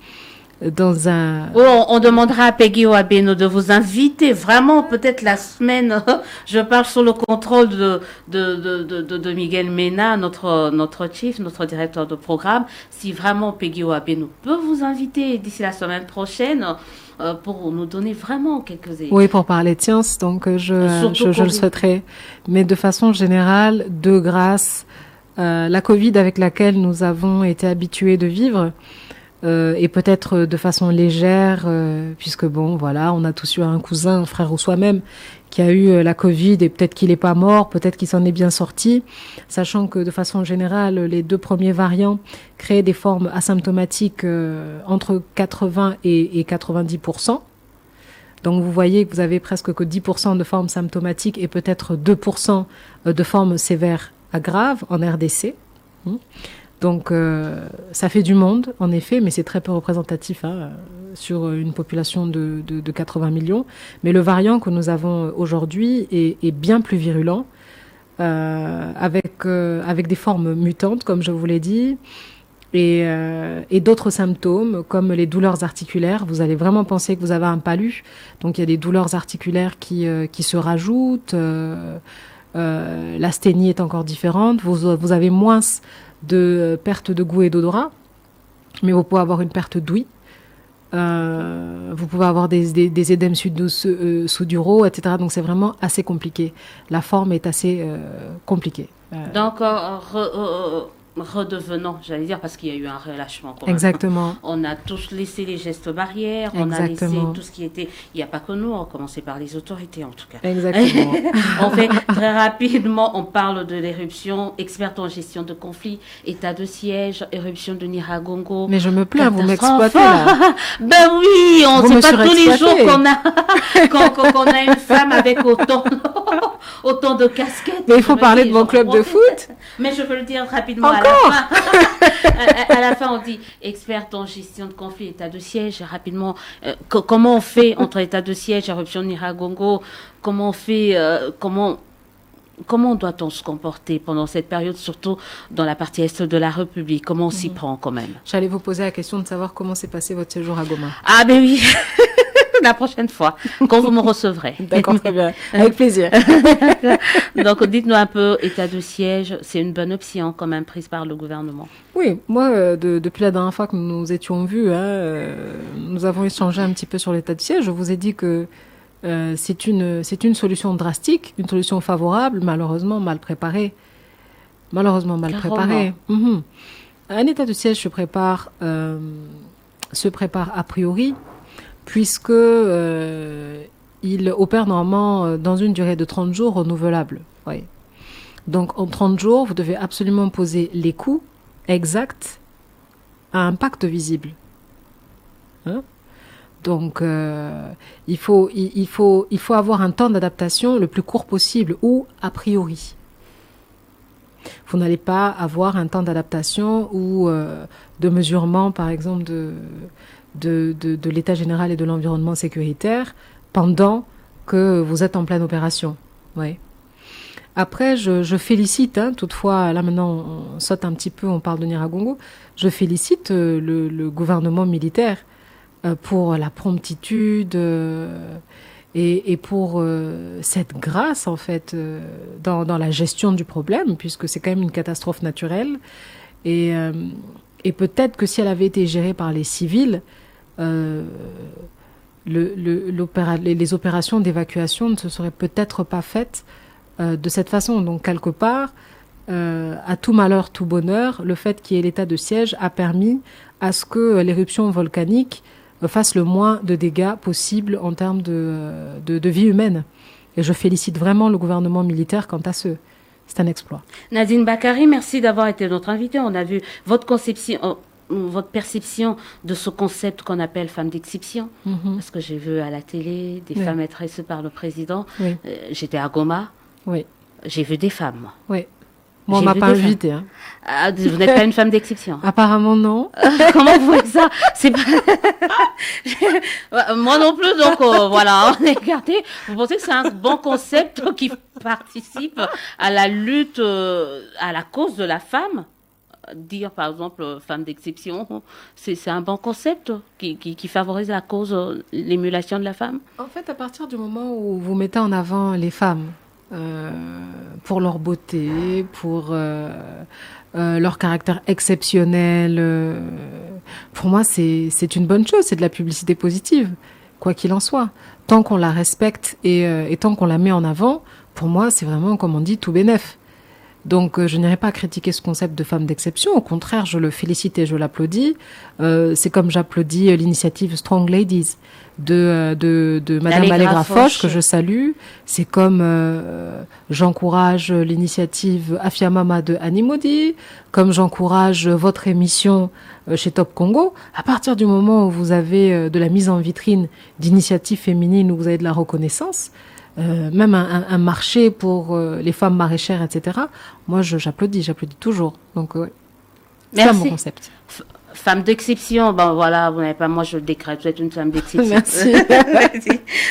dans un... on demandera à Peggy Ouabeno de vous inviter vraiment peut-être la semaine. Je parle sous le contrôle de Miguel Mena, notre chief, notre directeur de programme. Si vraiment Peggy Ouabeno peut vous inviter d'ici la semaine prochaine pour nous donner vraiment quelques... Oui, pour parler de science, donc je le souhaiterais. Mais de façon générale, de grâce, La Covid avec laquelle nous avons été habitués de vivre, et peut-être de façon légère, puisque bon, voilà, on a tous eu un cousin, un frère ou soi-même qui a eu la Covid et peut-être qu'il n'est pas mort, peut-être qu'il s'en est bien sorti, sachant que de façon générale, les 2 premiers variants créaient des formes asymptomatiques entre 80 et 90%. Donc vous voyez que vous avez presque que 10% de formes symptomatiques et peut-être 2% de formes sévères à graves en RDC. Donc ça fait du monde, en effet, mais c'est très peu représentatif sur une population de 80 millions. Mais le variant que nous avons aujourd'hui est bien plus virulent, avec des formes mutantes, comme je vous l'ai dit, et d'autres symptômes, comme les douleurs articulaires. Vous allez vraiment penser que vous avez un palu. Donc il y a des douleurs articulaires qui se rajoutent. L'asthénie est encore différente. Vous avez moins de perte de goût et d'odorat, mais vous pouvez avoir une perte d'ouïe. Vous pouvez avoir des édèmes sous-duraux, etc. Donc c'est vraiment assez compliqué. La forme est assez compliquée. Donc, redevenant, j'allais dire, parce qu'il y a eu un relâchement. Exactement. On a tous laissé les gestes barrières, on a laissé tout ce qui était... Il n'y a pas que nous, on a commencé par les autorités en tout cas. Exactement. On fait très rapidement, on parle de l'éruption, experte en gestion de conflits, état de siège, éruption de Nyiragongo. Mais je me plains, vous m'exploitez là. Ben oui, on sait pas tous les jours qu'on a une femme avec autant de casquettes. Mais il faut parler de mon club de foot. Mais je peux le dire rapidement. Encore à la fin, on dit experte en gestion de conflit, état de siège. Rapidement, comment on fait entre état de siège, éruption de Nyiragongo? Comment on fait Comment doit-on se comporter pendant cette période, surtout dans la partie est de la République? Comment on s'y prend quand même? J'allais vous poser la question de savoir comment s'est passé votre séjour à Goma. Ah ben oui. La prochaine fois, quand vous me recevrez. D'accord, très bien. Avec plaisir. Donc, dites-nous un peu, état de siège, c'est une bonne option quand même prise par le gouvernement? Oui, moi, depuis la dernière fois que nous nous étions vus, nous avons échangé un petit peu sur l'état de siège. Je vous ai dit que c'est une solution drastique, une solution favorable, malheureusement mal préparée. Mm-hmm. Un état de siège se prépare a priori, puisque il opère normalement dans une durée de 30 jours renouvelable. Oui. Donc en 30 jours, vous devez absolument poser les coûts exacts à impact visible. Donc il faut avoir un temps d'adaptation le plus court possible, ou a priori. Vous n'allez pas avoir un temps d'adaptation ou de mesurement, par exemple, de l'état général et de l'environnement sécuritaire pendant que vous êtes en pleine opération. Ouais. Après, je félicite, toutefois, là maintenant on saute un petit peu, on parle de Nyiragongo, je félicite le gouvernement militaire pour la promptitude et pour cette grâce, en fait, dans la gestion du problème, puisque c'est quand même une catastrophe naturelle. Et peut-être que si elle avait été gérée par les civils, les opérations d'évacuation ne se seraient peut-être pas faites de cette façon. Donc, quelque part, à tout malheur, tout bonheur, le fait qu'il y ait l'état de siège a permis à ce que l'éruption volcanique fasse le moins de dégâts possible en termes de vie humaine. Et je félicite vraiment le gouvernement militaire quant à ce. C'est un exploit. Nadine Bakary, merci d'avoir été notre invitée. On a vu votre perception de ce concept qu'on appelle femme d'exception. Mm-hmm. Parce que j'ai vu à la télé des femmes être reçues par le président. Oui. J'étais à Goma. Oui. J'ai vu des femmes. Oui. Moi, on m'a pas invitée. Ah, vous n'êtes pas une femme d'exception? Apparemment, non. Comment vous voyez ça? C'est pas... Moi non plus, donc voilà, on est gardé. Vous pensez que c'est un bon concept qui participe à la lutte, à la cause de la femme? Dire, par exemple, femme d'exception, c'est un bon concept qui favorise la cause, l'émulation de la femme? En fait, à partir du moment où vous mettez en avant les femmes, pour leur beauté, pour leur caractère exceptionnel. Pour moi, c'est une bonne chose, c'est de la publicité positive, quoi qu'il en soit. Tant qu'on la respecte et tant qu'on la met en avant, pour moi, c'est vraiment, comme on dit, tout bénef. Donc, je n'irai pas critiquer ce concept de femme d'exception. Au contraire, je le félicite et je l'applaudis. C'est comme j'applaudis l'initiative Strong Ladies de Madame Allegra Foch, que je salue. C'est comme j'encourage l'initiative Afia Mama de Annie Modi, comme j'encourage votre émission chez Top Congo. À partir du moment où vous avez de la mise en vitrine d'initiatives féminines, où vous avez de la reconnaissance, même un marché pour les femmes maraîchères, etc. Moi, j'applaudis toujours. Donc, ouais. C'est ça mon concept. Femme d'exception, bon voilà, vous n'avez pas, moi je le décrète, vous êtes une femme d'exception. Merci.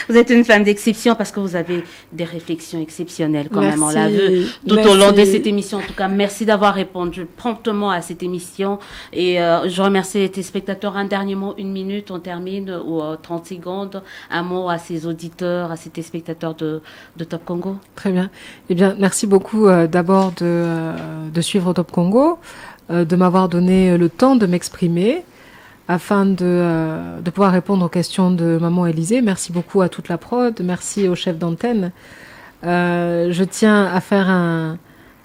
Vous êtes une femme d'exception parce que vous avez des réflexions exceptionnelles quand même, on l'a vu tout Merci. Au long de cette émission. En tout cas, merci d'avoir répondu promptement à cette émission et je remercie les téléspectateurs. Un dernier mot, 1 minute, on termine, ou 30 secondes, un mot à ces auditeurs, à ces téléspectateurs de Top Congo. Très bien. Eh bien, merci beaucoup d'abord de suivre Top Congo, de m'avoir donné le temps de m'exprimer afin de pouvoir répondre aux questions de Maman Élysée. Merci beaucoup à toute la prod, merci au chef d'antenne. Je tiens à faire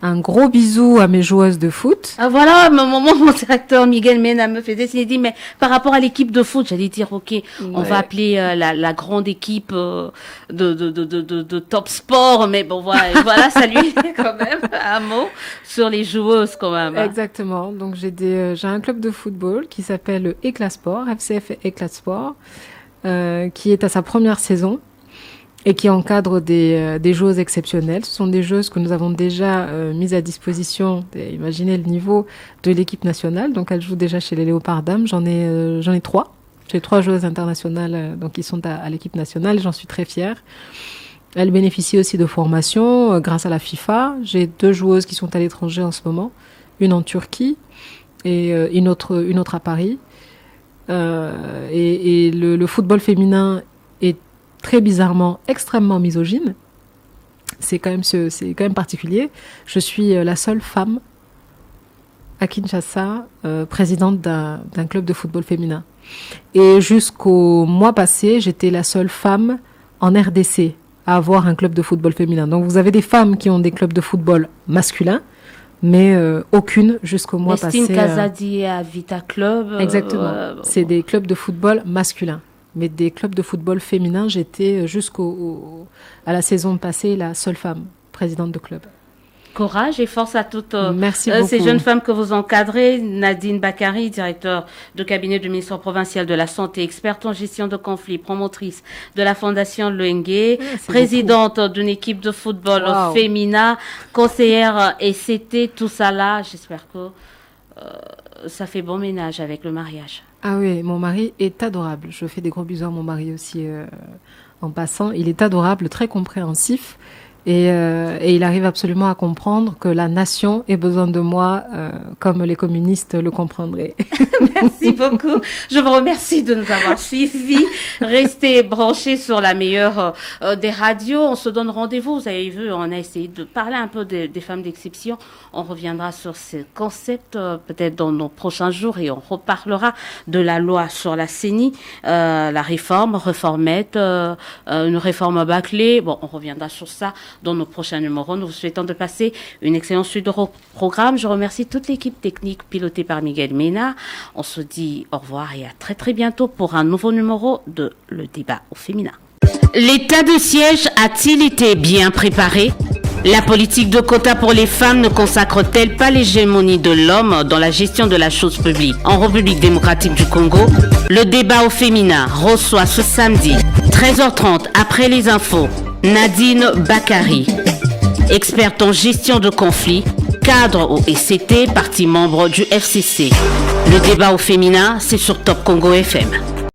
un gros bisou à mes joueuses de foot. Ah voilà, mon directeur Miguel Mena me faisait signe, il dit, mais par rapport à l'équipe de foot, j'allais dire, ok, on va appeler la grande équipe de Top Sport, mais bon, voilà, salut quand même, un mot sur les joueuses quand même. Exactement, donc j'ai un club de football qui s'appelle Éclat Sport, FCF Éclat Sport, qui est à sa première saison et qui encadre des joueuses exceptionnelles. Ce sont des joueuses que nous avons déjà mises à disposition. Imaginez le niveau de l'équipe nationale. Donc elles jouent déjà chez les Léopards Dames. J'en ai 3. J'ai 3 joueuses internationales donc qui sont à l'équipe nationale. J'en suis très fière. Elles bénéficient aussi de formation grâce à la FIFA. J'ai 2 joueuses qui sont à l'étranger en ce moment, une en Turquie et une autre à Paris. Et le football féminin est très bizarrement extrêmement misogyne. C'est quand même particulier. Je suis la seule femme à Kinshasa présidente d'un club de football féminin. Et jusqu'au mois passé, j'étais la seule femme en RDC à avoir un club de football féminin. Donc vous avez des femmes qui ont des clubs de football masculins, mais aucune jusqu'au mois passé. Estime Kazadi à Vita Club. Exactement. C'est des clubs de football masculins. Mais des clubs de football féminin, j'étais à la saison passée la seule femme présidente de club. Courage et force à toutes ces jeunes femmes que vous encadrez. Nadine Bakari, directeur de cabinet du ministère provincial de la Santé, experte en gestion de conflits, promotrice de la Fondation Luengue, présidente d'une équipe de football féminin, conseillère ECT, tout ça là. J'espère que ça fait bon ménage avec le mariage. Ah oui, mon mari est adorable. Je fais des gros bisous à mon mari aussi en passant. Il est adorable, très compréhensif. Et il arrive absolument à comprendre que la nation ait besoin de moi comme les communistes le comprendraient. Merci beaucoup. Je vous remercie de nous avoir suivis. Restez branchés sur la meilleure des radios. On se donne rendez-vous. Vous avez vu, on a essayé de parler un peu des femmes d'exception. On reviendra sur ces concepts peut-être dans nos prochains jours et on reparlera de la loi sur la CENI, la réformette, une réforme bâclée. Bon, on reviendra sur ça dans nos prochains numéros. Nous vous souhaitons de passer une excellente suite de programme. Je remercie toute l'équipe technique pilotée par Miguel Mena. On se dit au revoir et à très très bientôt pour un nouveau numéro de Le Débat au féminin. L'état de siège a-t-il été bien préparé ? La politique de quotas pour les femmes ne consacre-t-elle pas l'hégémonie de l'homme dans la gestion de la chose publique en République démocratique du Congo ? Le Débat au féminin reçoit ce samedi, 13h30, après les infos, Nadine Bakari, experte en gestion de conflits, cadre au ECT, partie membre du FCC. Le Débat au féminin, c'est sur Top Congo FM.